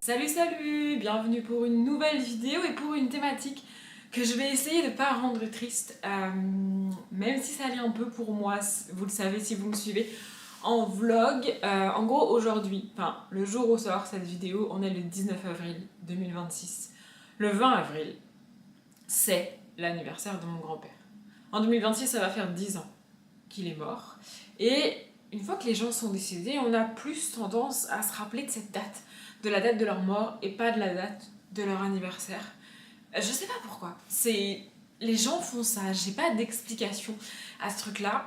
Salut, bienvenue pour une nouvelle vidéo et pour une thématique que je vais essayer de ne pas rendre triste, même si ça l'est un peu pour moi, vous le savez si vous me suivez en vlog. En gros aujourd'hui, enfin le jour où sort cette vidéo, on est le 19 avril 2026. Le 20 avril, c'est l'anniversaire de mon grand-père. En 2026, ça va faire 10 ans qu'il est mort. Et une fois que les gens sont décédés, on a plus tendance à se rappeler de cette date, de la date de leur mort et pas de la date de leur anniversaire. Je sais pas pourquoi. Les gens font ça, j'ai pas d'explication à ce truc-là.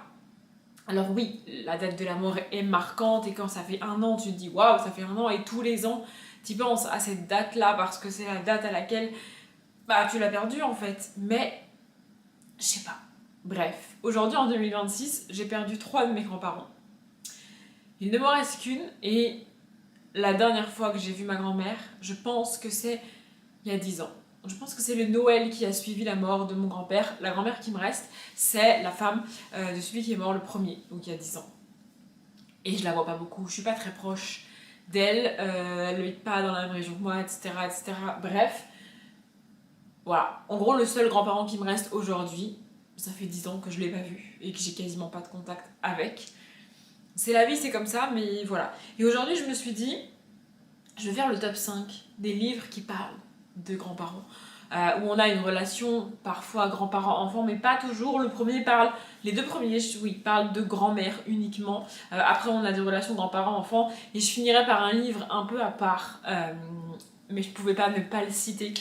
Alors oui, la date de la mort est marquante et quand ça fait un an, tu te dis waouh, ça fait un an et tous les ans, tu penses à cette date-là parce que c'est la date à laquelle tu l'as perdu en fait. Mais je sais pas. Bref, aujourd'hui en 2026, j'ai perdu 3 de mes grands-parents. Il ne m'en reste qu'une et la dernière fois que j'ai vu ma grand-mère, je pense que c'est il y a 10 ans. Je pense que c'est le Noël qui a suivi la mort de mon grand-père. La grand-mère qui me reste, c'est la femme de celui qui est mort le premier, donc il y a 10 ans. Et je la vois pas beaucoup, je suis pas très proche d'elle, elle n'habite pas dans la même région que moi, etc., etc. Bref, voilà. En gros, le seul grand-parent qui me reste aujourd'hui, ça fait 10 ans que je l'ai pas vu et que j'ai quasiment pas de contact avec. C'est la vie, c'est comme ça, mais voilà. Et aujourd'hui, je me suis dit, je vais faire le top 5 des livres qui parlent de grands-parents. Où on a une relation parfois grands-parents-enfants, mais pas toujours. Les deux premiers, oui, parlent de grand-mère uniquement. Après, on a des relations grands-parents-enfants. Et je finirai par un livre un peu à part, mais je pouvais pas ne pas le citer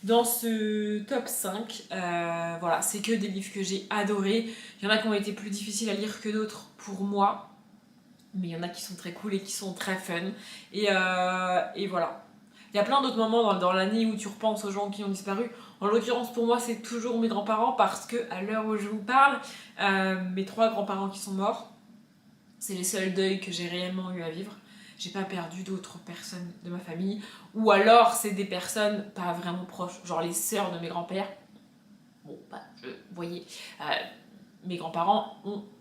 dans ce top 5. Voilà, c'est que des livres que j'ai adorés. Il y en a qui ont été plus difficiles à lire que d'autres pour moi. Mais il y en a qui sont très cool et qui sont très fun. Et voilà. Il y a plein d'autres moments dans l'année où tu repenses aux gens qui ont disparu. En l'occurrence, pour moi, c'est toujours mes grands-parents parce que, à l'heure où je vous parle, mes 3 grands-parents qui sont morts, c'est les seuls deuils que j'ai réellement eu à vivre. J'ai pas perdu d'autres personnes de ma famille. Ou alors, c'est des personnes pas vraiment proches, genre les sœurs de mes grands-pères. Bon, vous voyez, mes grands-parents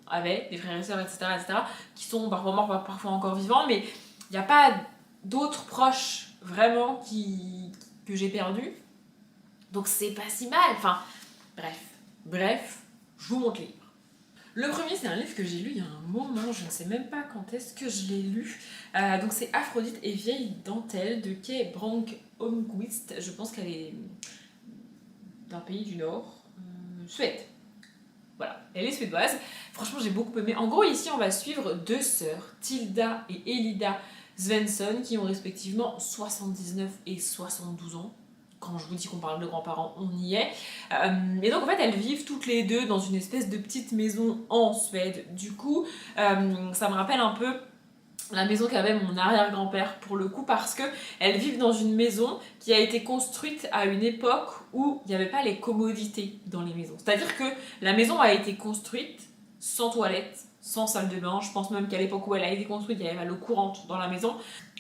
avaient des frères et sœurs, etc., qui sont parfois morts, parfois encore vivants, mais il n'y a pas d'autres proches vraiment que j'ai perdus. Donc c'est pas si mal. Enfin, bref, je vous montre les livres. Le premier, c'est un livre que j'ai lu il y a un moment, je ne sais même pas quand est-ce que je l'ai lu. Donc c'est Aphrodite et vieille dentelle de Kay Brank Holmquist. Je pense qu'elle est d'un pays du Nord, Suède. Voilà, elle est suédoise. Franchement, j'ai beaucoup aimé. En gros, ici, on va suivre 2 sœurs, Tilda et Elida Svensson, qui ont respectivement 79 et 72 ans. Quand je vous dis qu'on parle de grands-parents, on y est. Et donc, en fait, elles vivent toutes les deux dans une espèce de petite maison en Suède. Du coup, ça me rappelle un peu la maison qu'avait mon arrière-grand-père pour le coup, parce que elles vivent dans une maison qui a été construite à une époque où il n'y avait pas les commodités dans les maisons. C'est-à-dire que la maison a été construite sans toilette, sans salle de bain. Je pense même qu'à l'époque où elle a été construite, il y avait pas l'eau courante dans la maison.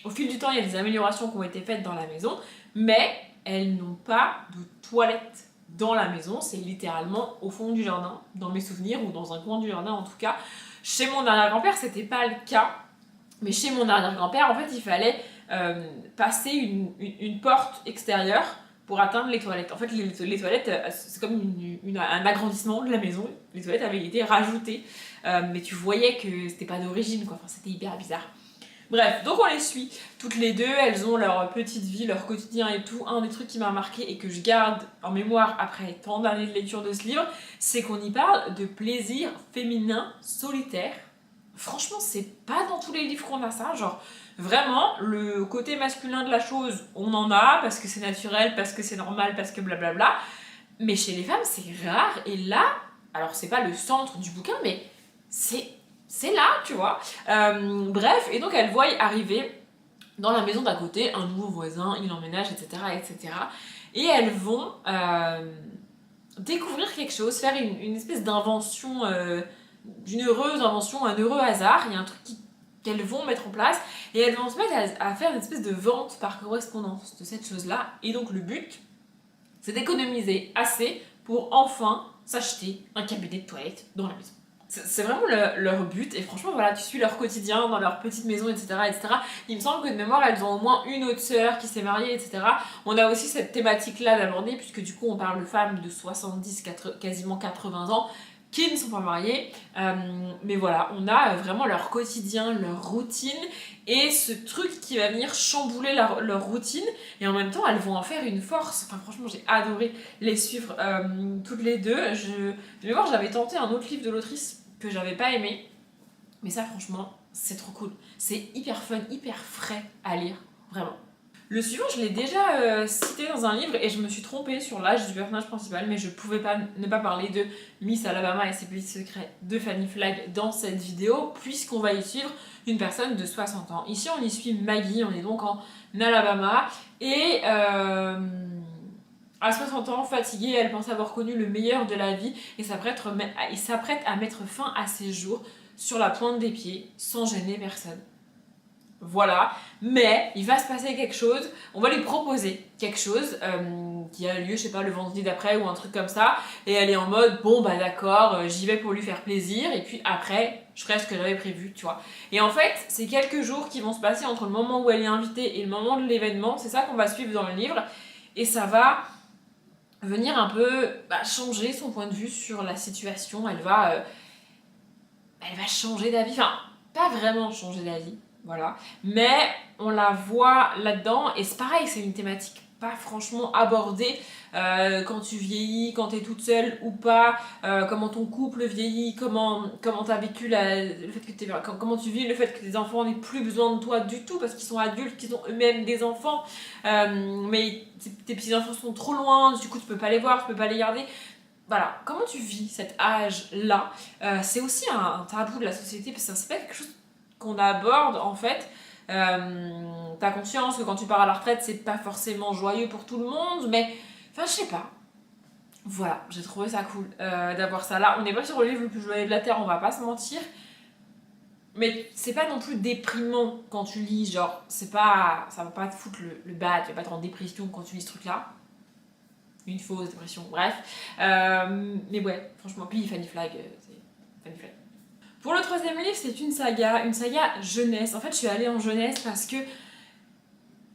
Au fil du temps, il y a des améliorations qui ont été faites dans la maison, mais elles n'ont pas de toilette dans la maison. C'est littéralement au fond du jardin, dans mes souvenirs, ou dans un coin du jardin en tout cas. Chez mon arrière-grand-père, c'était pas le cas. Mais chez mon arrière-grand-père, en fait, il fallait passer une porte extérieure pour atteindre les toilettes. En fait, les toilettes, c'est comme un agrandissement de la maison. Les toilettes avaient été rajoutées, mais tu voyais que c'était pas d'origine, quoi. Enfin, c'était hyper bizarre. Bref, donc on les suit toutes les deux, elles ont leur petite vie, leur quotidien et tout. Un des trucs qui m'a marqué et que je garde en mémoire après tant d'années de lecture de ce livre, c'est qu'on y parle de plaisir féminin solitaire. Franchement, c'est pas dans tous les livres qu'on a ça, genre vraiment le côté masculin de la chose, on en a parce que c'est naturel, parce que c'est normal, parce que blablabla. Mais chez les femmes, c'est rare et là, alors c'est pas le centre du bouquin, mais c'est là, tu vois. Bref, et donc elles voient arriver dans la maison d'à côté un nouveau voisin, il emménage, etc., etc. Et elles vont découvrir quelque chose, faire une espèce d'invention. D'une heureuse invention, un heureux hasard, il y a un truc qu'elles vont mettre en place et elles vont se mettre à faire une espèce de vente par correspondance de cette chose-là. Et donc le but, c'est d'économiser assez pour enfin s'acheter un cabinet de toilette dans la maison. C'est vraiment leur but, et franchement voilà, tu suis leur quotidien dans leur petite maison, etc. Il me semble que de mémoire elles ont au moins une autre sœur qui s'est mariée, etc. On a aussi cette thématique là d'aborder, puisque du coup on parle de femmes de 70, quasiment 80 ans qui ne sont pas mariées, mais voilà, on a vraiment leur quotidien, leur routine, et ce truc qui va venir chambouler leur routine, et en même temps elles vont en faire une force. Enfin franchement j'ai adoré les suivre toutes les deux. De mémoire j'avais tenté un autre livre de l'autrice que j'avais pas aimé, mais ça franchement c'est trop cool, c'est hyper fun, hyper frais à lire, vraiment. Le suivant je l'ai déjà cité dans un livre et je me suis trompée sur l'âge du personnage principal, mais je pouvais pas ne pas parler de Miss Alabama et ses petits secrets de Fanny Flagg dans cette vidéo, puisqu'on va y suivre une personne de 60 ans. Ici on y suit Maggie, on est donc en Alabama, et à 60 ans, fatiguée, elle pense avoir connu le meilleur de la vie et s'apprête à mettre fin à ses jours sur la pointe des pieds, sans gêner personne. Voilà, mais il va se passer quelque chose, on va lui proposer quelque chose qui a lieu, je sais pas, le vendredi d'après ou un truc comme ça, et elle est en mode, bon bah d'accord, j'y vais pour lui faire plaisir, et puis après, je ferai ce que j'avais prévu, tu vois. Et en fait, c'est quelques jours qui vont se passer entre le moment où elle est invitée et le moment de l'événement, c'est ça qu'on va suivre dans le livre, et ça va venir un peu changer son point de vue sur la situation. Elle va changer d'avis, enfin pas vraiment changer d'avis, voilà, mais on la voit là-dedans, et c'est pareil, c'est une thématique pas franchement abordée quand tu vieillis, quand t'es toute seule ou pas, comment ton couple vieillit, comment t'as vécu le fait que comment tu vis le fait que tes enfants n'aient plus besoin de toi du tout parce qu'ils sont adultes, qu'ils ont eux-mêmes des enfants, mais tes petits-enfants sont trop loin, du coup tu peux pas les voir, tu peux pas les garder. Voilà, comment tu vis cet âge-là, c'est aussi un tabou de la société, parce que c'est pas quelque chose qu'on aborde en fait. T'as conscience que quand tu pars à la retraite, c'est pas forcément joyeux pour tout le monde, mais enfin, je sais pas. Voilà, j'ai trouvé ça cool d'avoir ça là. On n'est pas sur le livre le plus joyeux de la Terre, on va pas se mentir. Mais c'est pas non plus déprimant quand tu lis, genre, c'est pas, ça va pas te foutre le bas, tu vas pas être en dépression quand tu lis ce truc-là. Une fausse dépression, bref. Mais ouais, franchement, puis Fanny Flagg, c'est Fanny Flagg. Pour le troisième livre, c'est une saga jeunesse. En fait, je suis allée en jeunesse parce que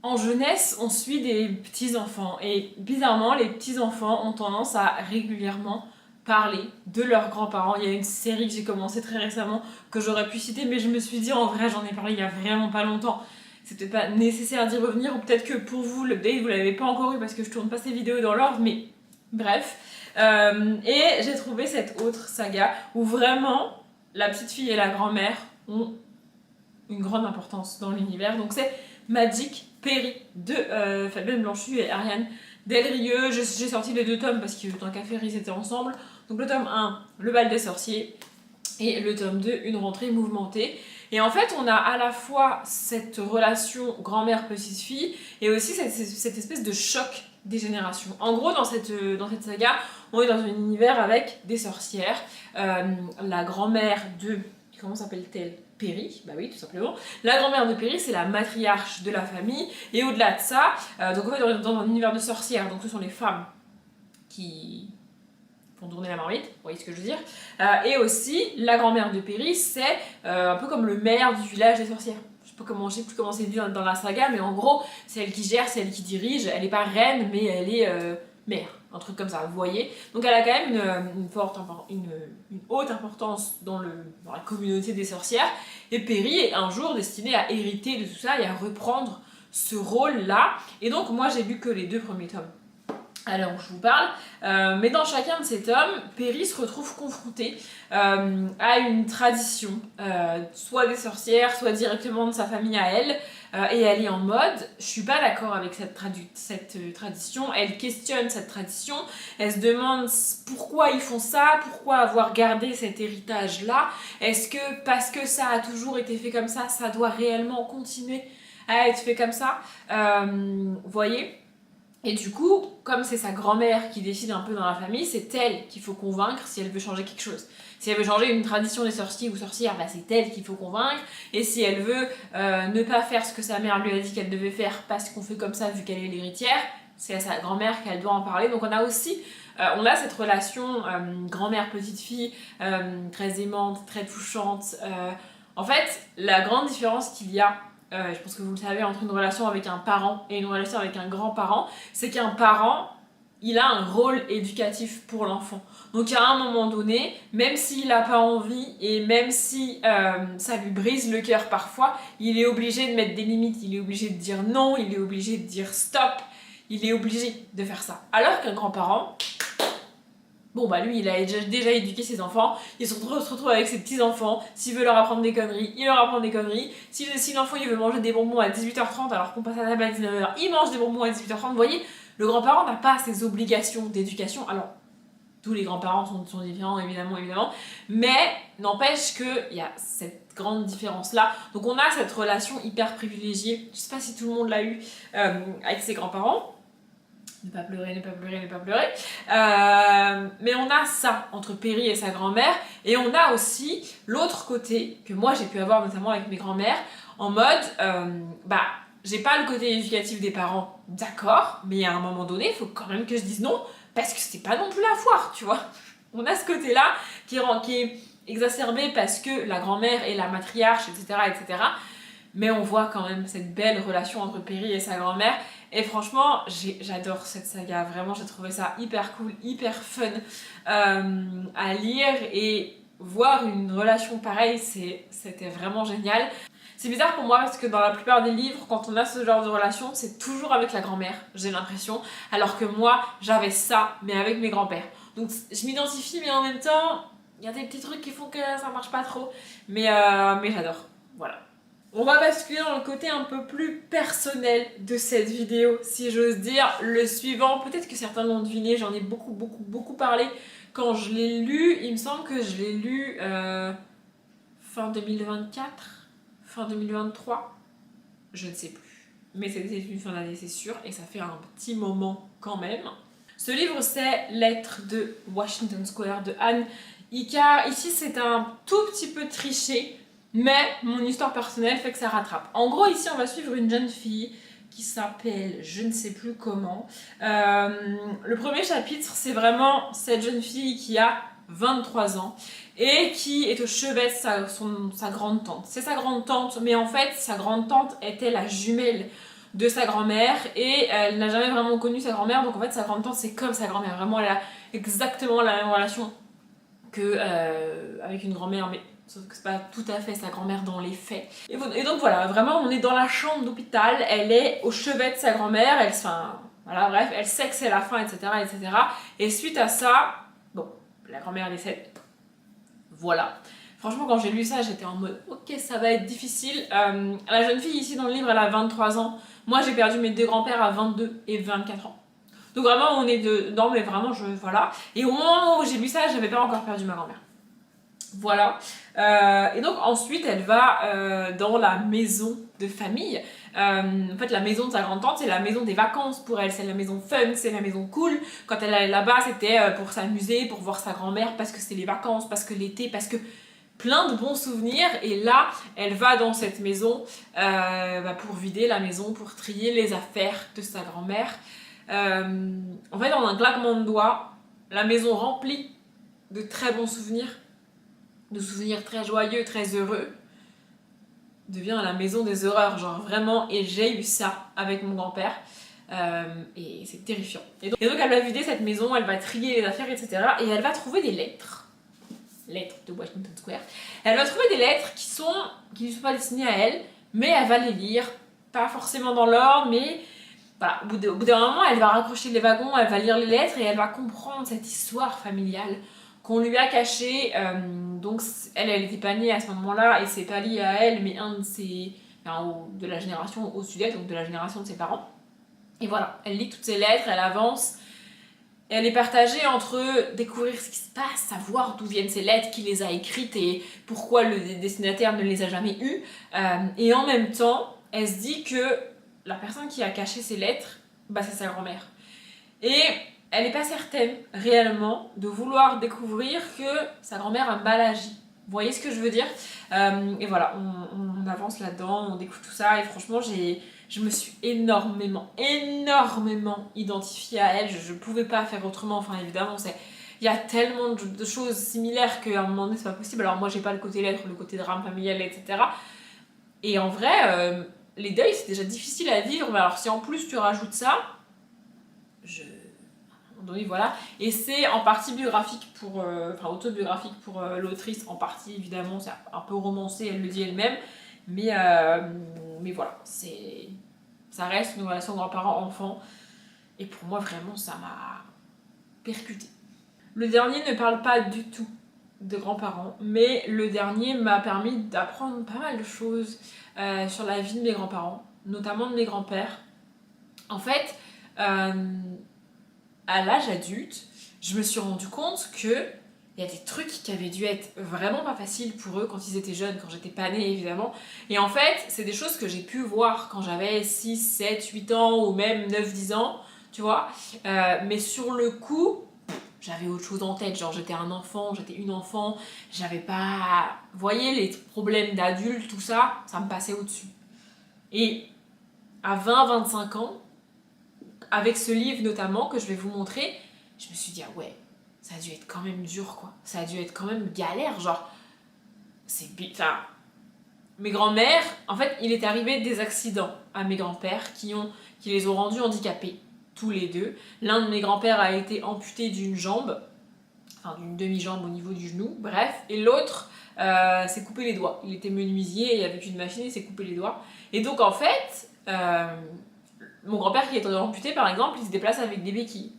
en jeunesse, on suit des petits-enfants. Et bizarrement, les petits-enfants ont tendance à régulièrement parler de leurs grands-parents. Il y a une série que j'ai commencé très récemment que j'aurais pu citer, mais je me suis dit, en vrai, j'en ai parlé il y a vraiment pas longtemps. C'est peut-être pas nécessaire d'y revenir, ou peut-être que pour vous, l'update, vous l'avez pas encore eu parce que je tourne pas ces vidéos dans l'ordre, mais bref. Et j'ai trouvé cette autre saga où vraiment la petite fille et la grand-mère ont une grande importance dans l'univers. Donc c'est Magic Perry de Fabienne Blanchu et Ariane Delrieux. J'ai sorti les 2 tomes parce que tant qu'à faire ils étaient ensemble. Donc le tome 1, Le bal des sorciers, et le tome 2, Une rentrée mouvementée. Et en fait, on a à la fois cette relation grand-mère-petite-fille et aussi cette espèce de choc des générations. En gros, dans cette saga, on est dans un univers avec des sorcières. La grand-mère de... Comment s'appelle-t-elle? Perry, bah oui, tout simplement. La grand-mère de Perry, c'est la matriarche de la famille. Et au-delà de ça, donc en fait, on est dans un univers de sorcières. Donc ce sont les femmes qui font tourner la marmite, vous voyez ce que je veux dire. Et aussi, la grand-mère de Perry, c'est un peu comme le maire du village des sorcières. Je sais plus comment c'est dit dans la saga, mais en gros, c'est elle qui gère, c'est elle qui dirige. Elle n'est pas reine, mais elle est mère, un truc comme ça, vous voyez. Donc elle a quand même une haute importance dans la communauté des sorcières. Et Perry est un jour destiné à hériter de tout ça et à reprendre ce rôle-là. Et donc moi, j'ai lu que les 2 premiers tomes à l'heure où je vous parle, mais dans chacun de ces tomes, Perry se retrouve confronté à une tradition, soit des sorcières, soit directement de sa famille à elle, et elle est en mode, je suis pas d'accord avec cette tradition, elle questionne cette tradition, elle se demande pourquoi ils font ça, pourquoi avoir gardé cet héritage-là, est-ce que parce que ça a toujours été fait comme ça doit réellement continuer à être fait comme ça, vous voyez ? Et du coup, comme c'est sa grand-mère qui décide un peu dans la famille, c'est elle qu'il faut convaincre si elle veut changer quelque chose. Si elle veut changer une tradition des sorciers ou sorcières, bah c'est elle qu'il faut convaincre. Et si elle veut ne pas faire ce que sa mère lui a dit qu'elle devait faire parce qu'on fait comme ça vu qu'elle est l'héritière, c'est à sa grand-mère qu'elle doit en parler. Donc on a aussi On a cette relation grand-mère, petite-fille, très aimante, très touchante. En fait, la grande différence qu'il y a, je pense que vous le savez, entre une relation avec un parent et une relation avec un grand-parent, c'est qu'un parent, il a un rôle éducatif pour l'enfant. Donc à un moment donné, même s'il n'a pas envie et même si ça lui brise le cœur parfois, il est obligé de mettre des limites, il est obligé de dire non, il est obligé de dire stop, il est obligé de faire ça. Alors qu'un grand-parent, bon bah lui il a déjà éduqué ses enfants, il se retrouve avec ses petits-enfants, s'il veut leur apprendre des conneries, il leur apprend des conneries, si l'enfant il veut manger des bonbons à 18h30 alors qu'on passe à la table à 19h, il mange des bonbons à 18h30, vous voyez, le grand-parent n'a pas ses obligations d'éducation, alors tous les grands-parents sont différents évidemment, mais n'empêche qu'il y a cette grande différence là, donc on a cette relation hyper privilégiée, je sais pas si tout le monde l'a eu avec ses grands-parents, ne pas pleurer, mais on a ça entre Perry et sa grand-mère, et on a aussi l'autre côté que moi j'ai pu avoir notamment avec mes grands-mères, en mode, j'ai pas le côté éducatif des parents, d'accord, mais à un moment donné, il faut quand même que je dise non, parce que c'est pas non plus la foire, tu vois. On a ce côté-là qui est exacerbé parce que la grand-mère est la matriarche, etc. Mais on voit quand même cette belle relation entre Perry et sa grand-mère. Et franchement, j'adore cette saga. Vraiment, j'ai trouvé ça hyper cool, hyper fun à lire. Et voir une relation pareille, c'était vraiment génial. C'est bizarre pour moi parce que dans la plupart des livres, quand on a ce genre de relation, c'est toujours avec la grand-mère, j'ai l'impression. Alors que moi, j'avais ça, mais avec mes grands-pères. Donc je m'identifie, mais en même temps, il y a des petits trucs qui font que ça marche pas trop. Mais j'adore. Voilà. On va basculer dans le côté un peu plus personnel de cette vidéo, si j'ose dire. Le suivant, peut-être que certains l'ont deviné, j'en ai beaucoup parlé quand je l'ai lu. Il me semble que je l'ai lu fin 2024. Fin 2023, je ne sais plus. Mais c'était une fin d'année, c'est sûr, et ça fait un petit moment quand même. Ce livre, c'est Lettres de Washington Square de Anne Icahn. Ici, c'est un tout petit peu triché, mais mon histoire personnelle fait que ça rattrape. En gros, ici, on va suivre une jeune fille qui s'appelle je ne sais plus comment. Le premier chapitre, c'est vraiment cette jeune fille qui a 23 ans et qui est au chevet de sa grande tante. C'est sa grande tante, mais en fait, sa grande tante était la jumelle de sa grand-mère et elle n'a jamais vraiment connu sa grand-mère, donc en fait, sa grande tante, c'est comme sa grand-mère. Vraiment, elle a exactement la même relation que avec une grand-mère, mais sauf que c'est pas tout à fait sa grand-mère dans les faits. Et donc voilà, vraiment, on est dans la chambre d'hôpital, elle est au chevet de sa grand-mère, voilà, bref, elle sait que c'est la fin, etc. Et suite à ça, bon, la grand-mère décède. Voilà. Franchement, quand j'ai lu ça, j'étais en mode ok, ça va être difficile. La jeune fille ici dans le livre, elle a 23 ans. Moi, j'ai perdu mes deux grands-pères à 22 et 24 ans. Donc vraiment, on est dedans, mais vraiment, voilà. Et au moment où j'ai lu ça, j'avais pas encore perdu ma grand-mère. Voilà. Et donc ensuite, elle va dans la maison de famille. En fait, la maison de sa grande-tante, c'est la maison des vacances pour elle. C'est la maison fun, c'est la maison cool. Quand elle allait là-bas, c'était pour s'amuser, pour voir sa grand-mère, parce que c'était les vacances, parce que l'été, parce que plein de bons souvenirs. Et là, elle va dans cette maison pour vider la maison, pour trier les affaires de sa grand-mère. En fait, en un claquement de doigts, la maison remplie de très bons souvenirs, de souvenirs très joyeux, très heureux, devient la maison des horreurs, genre vraiment. Et j'ai eu ça avec mon grand-père. Et c'est terrifiant. Et donc elle va vider cette maison, elle va trier les affaires, etc. Et elle va trouver des lettres de Washington Square. Elle va trouver des lettres qui ne sont pas destinées à elle, mais elle va les lire, pas forcément dans l'ordre, mais voilà, au bout d'un moment, elle va raccrocher les wagons, elle va lire les lettres et elle va comprendre cette histoire familiale qu'on lui a cachée. Donc elle était pas née à ce moment-là et c'est pas lié à elle, mais de la génération au-dessus, donc de la génération de ses parents. Et voilà, elle lit toutes ces lettres, elle avance. Et elle est partagée entre découvrir ce qui se passe, savoir d'où viennent ces lettres, qui les a écrites et pourquoi le destinataire ne les a jamais eues. Et en même temps, elle se dit que la personne qui a caché ces lettres, c'est sa grand-mère. Et elle n'est pas certaine réellement de vouloir découvrir que sa grand-mère a mal agi. Vous voyez ce que je veux dire ? Et voilà, on avance là-dedans, on découvre tout ça et franchement, je me suis énormément identifiée à elle. Je ne pouvais pas faire autrement. Enfin, évidemment, il y a tellement de choses similaires qu'à un moment donné, c'est pas possible. Alors, moi, j'ai pas le côté lettre, le côté drame familial, etc. Et en vrai, les deuils, c'est déjà difficile à vivre. Mais alors, si en plus tu rajoutes ça, à un moment donné, voilà. Et c'est en partie biographique enfin, autobiographique pour l'autrice, en partie, évidemment. C'est un peu romancé, elle le dit elle-même. Mais voilà, ça reste une relation grands-parents-enfants. Et pour moi, vraiment, ça m'a percuté. Le dernier ne parle pas du tout de grands-parents, mais le dernier m'a permis d'apprendre pas mal de choses sur la vie de mes grands-parents, notamment de mes grands-pères. En fait, à l'âge adulte, je me suis rendu compte que il y a des trucs qui avaient dû être vraiment pas faciles pour eux quand ils étaient jeunes, quand j'étais pas née évidemment. Et en fait, c'est des choses que j'ai pu voir quand j'avais 6, 7, 8 ans ou même 9, 10 ans, tu vois. Mais sur le coup, j'avais autre chose en tête, genre j'étais un enfant, j'étais une enfant, j'avais pas... Vous voyez, les problèmes d'adultes, tout ça, ça me passait au-dessus. Et à 20, 25 ans, avec ce livre notamment que je vais vous montrer, je me suis dit, ah ouais, ça a dû être quand même dur, quoi. Ça a dû être quand même galère, genre... Enfin, mes grands-mères, en fait, il est arrivé des accidents à mes grands-pères qui les ont rendus handicapés, tous les deux. L'un de mes grands-pères a été amputé d'une jambe, enfin d'une demi-jambe au niveau du genou, bref. Et l'autre s'est coupé les doigts. Il était menuisier et avec une machine, il s'est coupé les doigts. Et donc, en fait, mon grand-père qui est amputé, par exemple, il se déplace avec des béquilles.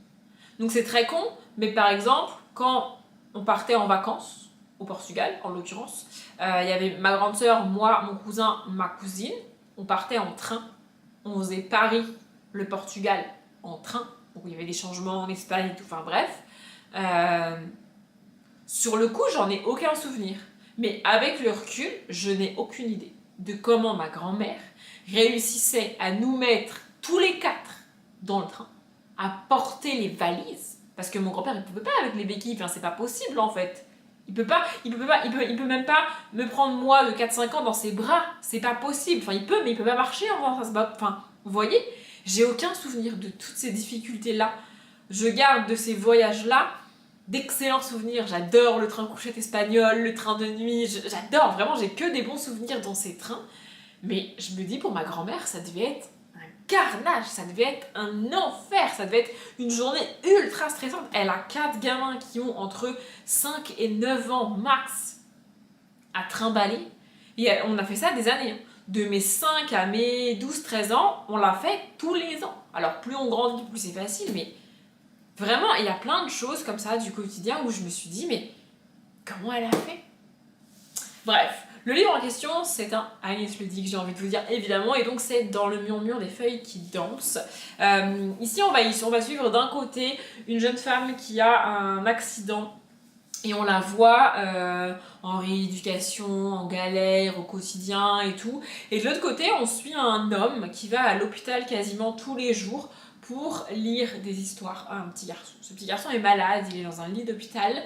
Donc c'est très con, mais par exemple, quand on partait en vacances, au Portugal en l'occurrence, il y avait ma grande sœur, moi, mon cousin, ma cousine, on partait en train, on faisait Paris, le Portugal en train, donc il y avait des changements en Espagne et tout, enfin bref. Sur le coup, j'en ai aucun souvenir, mais avec le recul, je n'ai aucune idée de comment ma grand-mère réussissait à nous mettre tous les quatre dans le train, à porter les valises, parce que mon grand-père il pouvait pas avec les béquilles, enfin c'est pas possible en fait. Il peut même pas me prendre moi de 4-5 ans dans ses bras, c'est pas possible. Enfin il peut, mais il peut pas marcher en ça se bat. Enfin, vous voyez, j'ai aucun souvenir de toutes ces difficultés là. Je garde de ces voyages là d'excellents souvenirs. J'adore le train couchette espagnol, le train de nuit, j'adore, vraiment j'ai que des bons souvenirs dans ces trains. Mais je me dis pour ma grand-mère, ça devait être carnage, ça devait être un enfer, ça devait être une journée ultra stressante. Elle a 4 gamins qui ont entre 5 et 9 ans max à trimballer. Et on a fait ça des années. De mes 5 à mes 12-13 ans, on l'a fait tous les ans. Alors plus on grandit, plus c'est facile, mais vraiment, il y a plein de choses comme ça du quotidien où je me suis dit, mais comment elle a fait? Bref. Le livre en question, c'est un Agnès le dit que j'ai envie de vous dire évidemment, et donc c'est Dans le murmure des feuilles qui dansent. Ici, on va suivre d'un côté une jeune femme qui a un accident et on la voit en rééducation, en galère, au quotidien et tout. Et de l'autre côté, on suit un homme qui va à l'hôpital quasiment tous les jours pour lire des histoires à un petit garçon. Ce petit garçon est malade, il est dans un lit d'hôpital.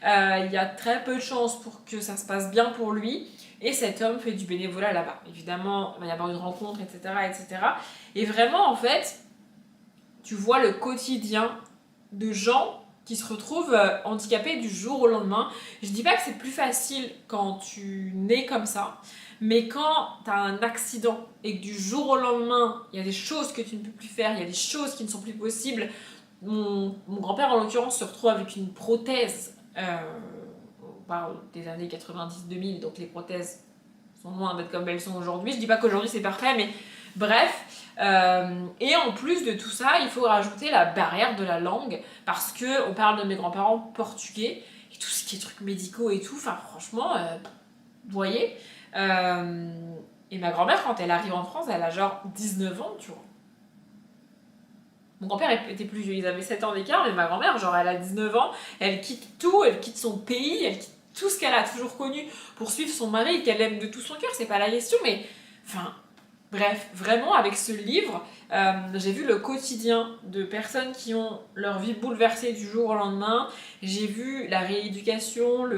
Il y a très peu de chances pour que ça se passe bien pour lui. Et cet homme fait du bénévolat là-bas. Évidemment, il va y avoir une rencontre, etc., etc. Et vraiment, en fait, tu vois le quotidien de gens qui se retrouvent handicapés du jour au lendemain. Je dis pas que c'est plus facile quand tu nais comme ça, mais quand tu as un accident et que du jour au lendemain, il y a des choses que tu ne peux plus faire, il y a des choses qui ne sont plus possibles. Mon grand-père, en l'occurrence, se retrouve avec une prothèse. On parle des années 90-2000, donc les prothèses sont loin d'être comme elles sont aujourd'hui. Je dis pas qu'aujourd'hui c'est parfait, mais bref. Et en plus de tout ça, il faut rajouter la barrière de la langue, parce que on parle de mes grands-parents portugais, et tout ce qui est trucs médicaux et tout, enfin franchement, vous voyez. Et ma grand-mère, quand elle arrive en France, elle a genre 19 ans, tu vois. Mon grand-père était plus vieux, ils avaient 7 ans d'écart, mais ma grand-mère, genre, elle a 19 ans, elle quitte tout, elle quitte son pays, elle quitte tout ce qu'elle a toujours connu pour suivre son mari, qu'elle aime de tout son cœur, c'est pas la question, mais... Enfin, bref, vraiment, avec ce livre, j'ai vu le quotidien de personnes qui ont leur vie bouleversée du jour au lendemain, j'ai vu la rééducation,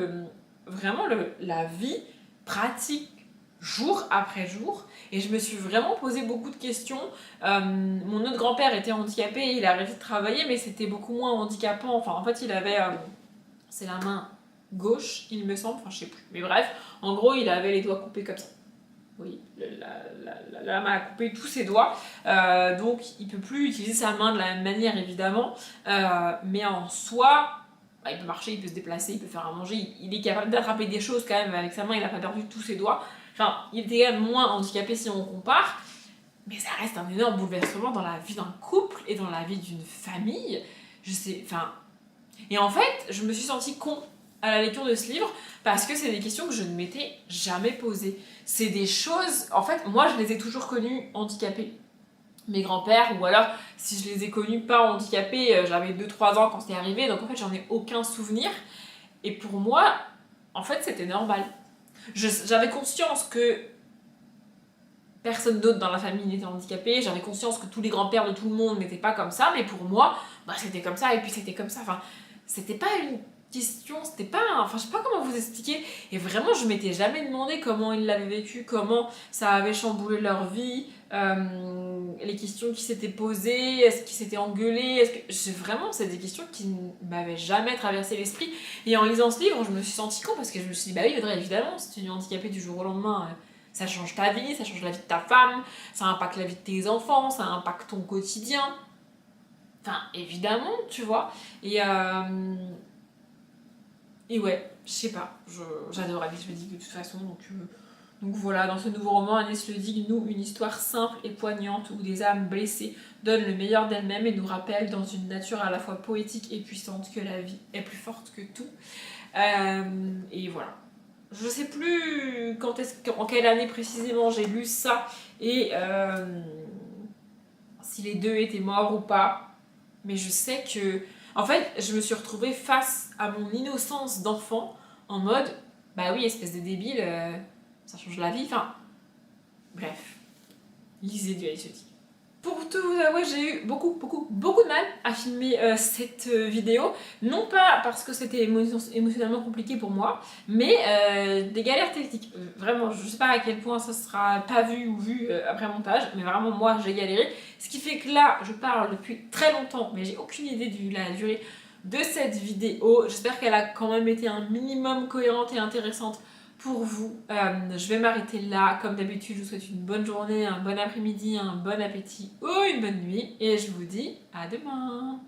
vraiment la vie pratique jour après jour, et je me suis vraiment posé beaucoup de questions. Mon autre grand-père était handicapé, il a arrêté de travailler, mais c'était beaucoup moins handicapant. Enfin, en fait, il avait, c'est la main gauche, il me semble, enfin, je sais plus. Mais bref, en gros, il avait les doigts coupés comme ça. Oui, la main a coupé tous ses doigts, donc il peut plus utiliser sa main de la même manière, évidemment, mais en soi, bah, il peut marcher, il peut se déplacer, il peut faire à manger, il est capable d'attraper des choses quand même avec sa main, il n'a pas perdu tous ses doigts. Enfin, il était quand même moins handicapé si on compare, mais ça reste un énorme bouleversement dans la vie d'un couple et dans la vie d'une famille. Je sais, enfin... Et en fait, je me suis sentie con à la lecture de ce livre parce que c'est des questions que je ne m'étais jamais posées. C'est des choses... En fait, moi, je les ai toujours connus handicapés. Mes grands-pères, ou alors, si je les ai connus pas handicapés, j'avais 2-3 ans quand c'est arrivé, donc en fait, j'en ai aucun souvenir. Et pour moi, en fait, c'était normal. J'avais conscience que personne d'autre dans la famille n'était handicapé, j'avais conscience que tous les grands-pères de tout le monde n'étaient pas comme ça, mais pour moi, bah, c'était comme ça, et puis c'était comme ça. Enfin, c'était pas une question, c'était pas enfin, je sais pas comment vous expliquer. Et vraiment, je m'étais jamais demandé comment ils l'avaient vécu, comment ça avait chamboulé leur vie, les questions qui s'étaient posées, est-ce qu'ils s'étaient engueulés, vraiment, c'est des questions qui ne m'avaient jamais traversé l'esprit. Et en lisant ce livre, je me suis sentie con parce que je me suis dit, bah oui, Audrey, évidemment, si tu es handicapé du jour au lendemain, ça change ta vie, ça change la vie de ta femme, ça impacte la vie de tes enfants, ça impacte ton quotidien. Enfin, évidemment, tu vois. Et ouais, je sais pas, j'adore Agnès Ledig de toute façon, donc voilà, dans ce nouveau roman, Agnès Ledig noue une histoire simple et poignante où des âmes blessées donnent le meilleur d'elles-mêmes et nous rappellent dans une nature à la fois poétique et puissante que la vie est plus forte que tout. Et voilà. Je sais plus en quelle année précisément j'ai lu ça et si les deux étaient morts ou pas, mais je sais que en fait je me suis retrouvée face à mon innocence d'enfant en mode bah oui, espèce de débile, ça change la vie, enfin bref, lisez du Agnès Ledig. Pour tout vous avouer, j'ai eu beaucoup de mal à filmer cette vidéo. Non pas parce que c'était émotionnellement compliqué pour moi, mais des galères techniques. Vraiment, je sais pas à quel point ça sera pas vu ou vu après montage, mais vraiment moi j'ai galéré. Ce qui fait que là, je parle depuis très longtemps, mais j'ai aucune idée de la durée de cette vidéo. J'espère qu'elle a quand même été un minimum cohérente et intéressante pour vous. Je vais m'arrêter là. Comme d'habitude, je vous souhaite une bonne journée, un bon après-midi, un bon appétit ou une bonne nuit. Et je vous dis à demain.